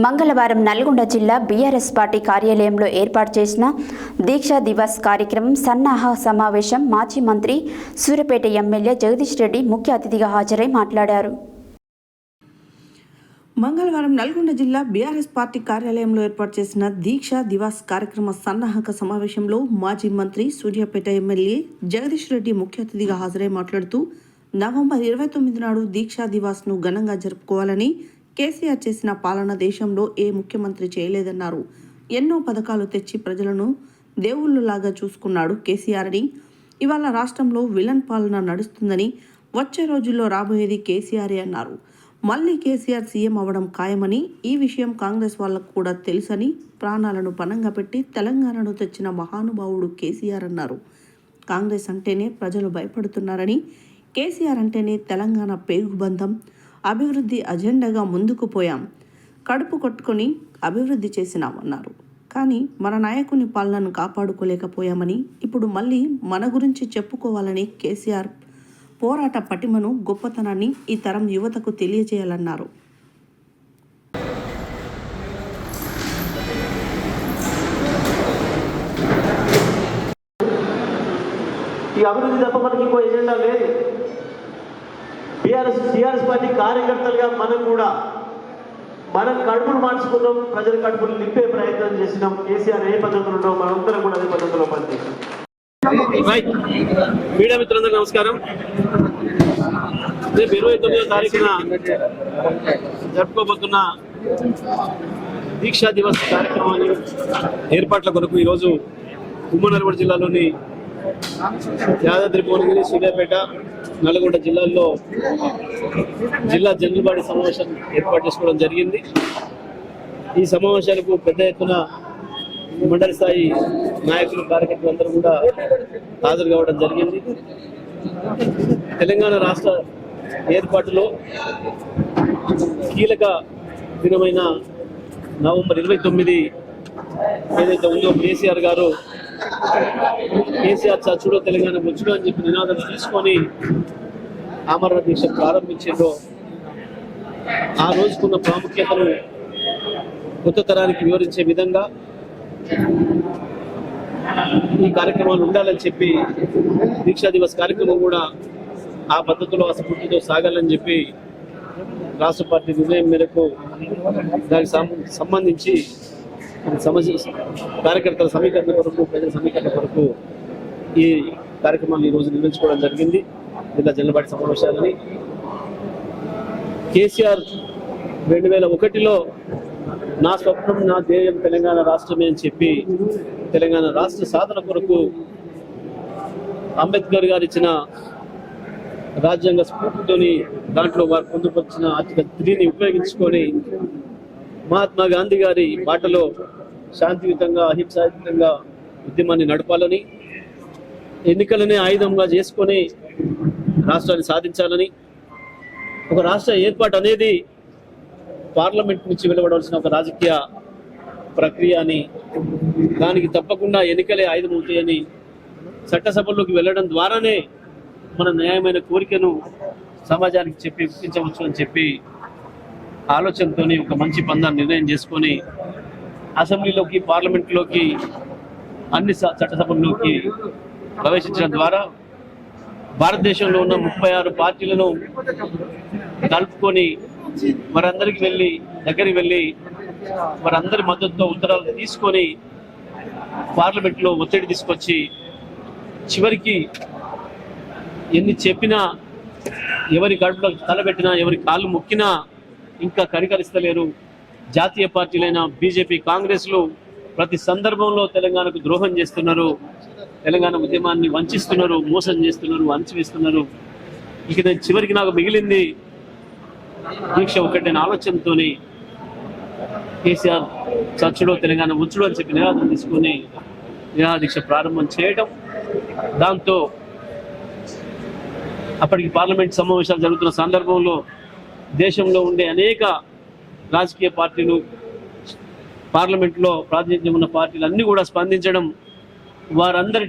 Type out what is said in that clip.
మంగళవారం నల్గొండ జిల్లా BRS party కార్యాలయంలో ఏర్పాటు చేసిన దీక్షా దివస్ కార్యక్రమం సన్నాహ సమావేశం మాజీ మంత్రి సూర్యాపేట ఎమ్మెల్యే జగదీష్ రెడ్డి ముఖ్య అతిథిగా హాజరై మాట్లాడారు. మంగళవారం నల్గొండ జిల్లా బీఆర్ఎస్ పార్టీ కార్యాలయంలో ఏర్పాటు చేసిన దీక్షా దివాస్ కార్యక్రమ సన్నాహక సమావేశంలో మాజీ మంత్రి సూర్యాపేట ఎమ్మెల్యే జగదీష్ రెడ్డి ముఖ్య అతిథిగా హాజరై మాట్లాడుతూ నవంబర్ 29 నాడు దీక్షా దివాస్ను ఘనంగా జరుపుకోవాలని, కేసీఆర్ చేసిన పాలన దేశంలో ఏ ముఖ్యమంత్రి చేయలేదన్నారు. ఎన్నో పథకాలు తెచ్చి ప్రజలను దేవుళ్ళలాగా చూసుకున్నాడు కేసీఆర్ అని, ఇవాళ రాష్ట్రంలో విలన్ పాలన నడుస్తుందని, వచ్చే రోజుల్లో రాబోయేది కేసీఆరే అన్నారు. మళ్ళీ కేసీఆర్ సీఎం అవ్వడం ఖాయమని, ఈ విషయం కాంగ్రెస్ వాళ్లకు కూడా తెలుసని, ప్రాణాలను పణంగా పెట్టి తెలంగాణను తెచ్చిన మహానుభావుడు కేసీఆర్ అన్నారు. కాంగ్రెస్ అంటేనే ప్రజలు భయపడుతున్నారని, కేసీఆర్ అంటేనే తెలంగాణ పేగుబంధం, అభివృద్ధి అజెండాగా ముందుకు పోయాం, కడుపు కొట్టుకొని అభివృద్ధి చేసినామన్నారు. కానీ మన నాయకుని పాలనను కాపాడుకోలేకపోయామని, ఇప్పుడు మళ్ళీ మన గురించి చెప్పుకోవాలని కేసీఆర్ పోరాట పటిమను, గొప్పతనాన్ని ఈ తరం యువతకు తెలియజేయాలన్నారు. ఈ అభివృద్ధి తప్ప మనకి ఇంకో ఎజెండా లేదు. టీఆర్ఎస్ పార్టీ కార్యకర్తలుగా మనం కూడా మనం కడుపులు మార్చుకున్నాం, ప్రజల కడుపులు నింపే ప్రయత్నం చేసినాం. కేసీఆర్ ఏ పద్ధతులు ఉన్నాం, మనందరం కూడా అదే పద్ధతిలో పనిచేసాం. మీడియా మిత్రులందరూ నమస్కారం. రేపు 29వ తారీఖున జరుపుకోబోతున్న దీక్షా దివస్ కార్యక్రమాన్ని ఏర్పాట్ల కొరకు ఈరోజు ఉమ్మడి నల్గొండ జిల్లాలోని యాదాద్రి భువనగిరి, సూర్యాపేట, నల్గొండ జిల్లాల్లో జిల్లా జనరల్ బాడీ సమావేశం ఏర్పాటు చేసుకోవడం జరిగింది. ఈ సమావేశాలకు పెద్ద ఎత్తున మండలి స్థాయి నాయకులు, కార్యకర్తలు అందరూ కూడా హాజరు కావడం జరిగింది. తెలంగాణ రాష్ట్ర ఏర్పాటులో కీలక దినమైన నవంబర్ 29 ఏదైతే ఉందో, కేసీఆర్ గారు కేసీఆర్ చచ్చుడో తెలంగాణ ముచ్చుడో అని చెప్పి నినాదం తీసుకొని ఆమరణ దీక్ష ప్రారంభించారో, ఆ రోజుకున్న ప్రాముఖ్యతను కొత్త తరానికి వివరించే విధంగా ఈ కార్యక్రమాలు ఉండాలని చెప్పి దీక్షా దివస్ కార్యక్రమం కూడా ఆ పద్ధతిలో, ఆ స్ఫూర్తితో సాగాలని చెప్పి రాష్ట్ర పార్టీ నిర్ణయం మేరకు దానికి సంబంధించి కార్యకర్తల సమీకరణ కొరకు, ప్రజల సమీకరణ కొరకు ఈ కార్యక్రమాన్ని ఈరోజు నిర్వహించుకోవడం జరిగింది. జిల్లా జనరల్ బాడీ సమావేశాలని కేసీఆర్ 2001లో నా స్వప్నం, నా ధ్యేయం తెలంగాణ రాష్ట్రమే అని చెప్పి తెలంగాణ రాష్ట్ర సాధన కొరకు అంబేద్కర్ గారు ఇచ్చిన రాజ్యాంగ స్ఫూర్తితోని, దాంట్లో వారు పొందుపరిచిన ఆర్టికల్ 3ని ఉపయోగించుకొని మహాత్మా గాంధీ గారి బాటలో శాంతియుతంగా, అహింసాయుతంగా ఉద్యమాన్ని నడపాలని, ఎన్నికలనే ఆయుధంగా చేసుకొని రాష్ట్రాన్ని సాధించాలని, ఒక రాష్ట్ర ఏర్పాటు అనేది పార్లమెంట్ నుంచి వెలువడాల్సిన ఒక రాజకీయ ప్రక్రియ అని, దానికి తప్పకుండా ఎన్నికలే ఆయుధం అవుతాయని, చట్టసభల్లోకి వెళ్ళడం ద్వారానే మన న్యాయమైన కోరికను సమాజానికి చెప్పి గుర్తించవచ్చు అని చెప్పి ఆలోచనతో ఒక మంచి పందాన్ని నిర్ణయం చేసుకొని అసెంబ్లీలోకి, పార్లమెంట్లోకి, అన్ని చట్టసభల్లోకి ప్రవేశించడం ద్వారా భారతదేశంలో ఉన్న 36 పార్టీలను కలుపుకొని వారందరికి దగ్గరికి వెళ్ళి వారందరి మద్దతుతో ఉత్తరాలు తీసుకొని పార్లమెంట్లో ఒత్తిడి తీసుకొచ్చి చివరికి ఎన్ని చెప్పినా, ఎవరి కడుపులో తలబెట్టినా, ఎవరి కాళ్ళు మొక్కినా ఇంకా కనికరిస్తలేరు. జాతీయ పార్టీలైన బీజేపీ, కాంగ్రెస్లు ప్రతి సందర్భంలో తెలంగాణకు ద్రోహం చేస్తున్నారు, తెలంగాణ ఉద్యమాన్ని వంచిస్తున్నారు, మోసం చేస్తున్నారు, అణచివేస్తున్నారు. ఇక చివరికి నాకు మిగిలింది దీక్ష ఒకటే ఆలోచనతోని కేసీఆర్ చచ్చుడో తెలంగాణ ఉంచుడో అని చెప్పి నినాదం తీసుకొని నిరాహార దీక్ష ప్రారంభం చేయడం, దాంతో అప్పటికి పార్లమెంట్ సమావేశాలు జరుగుతున్న సందర్భంలో దేశంలో ఉండే అనేక రాజకీయ పార్టీలు, పార్లమెంట్లో ప్రాతినిధ్యం ఉన్న పార్టీలు అన్నీ కూడా స్పందించడం, వారందరి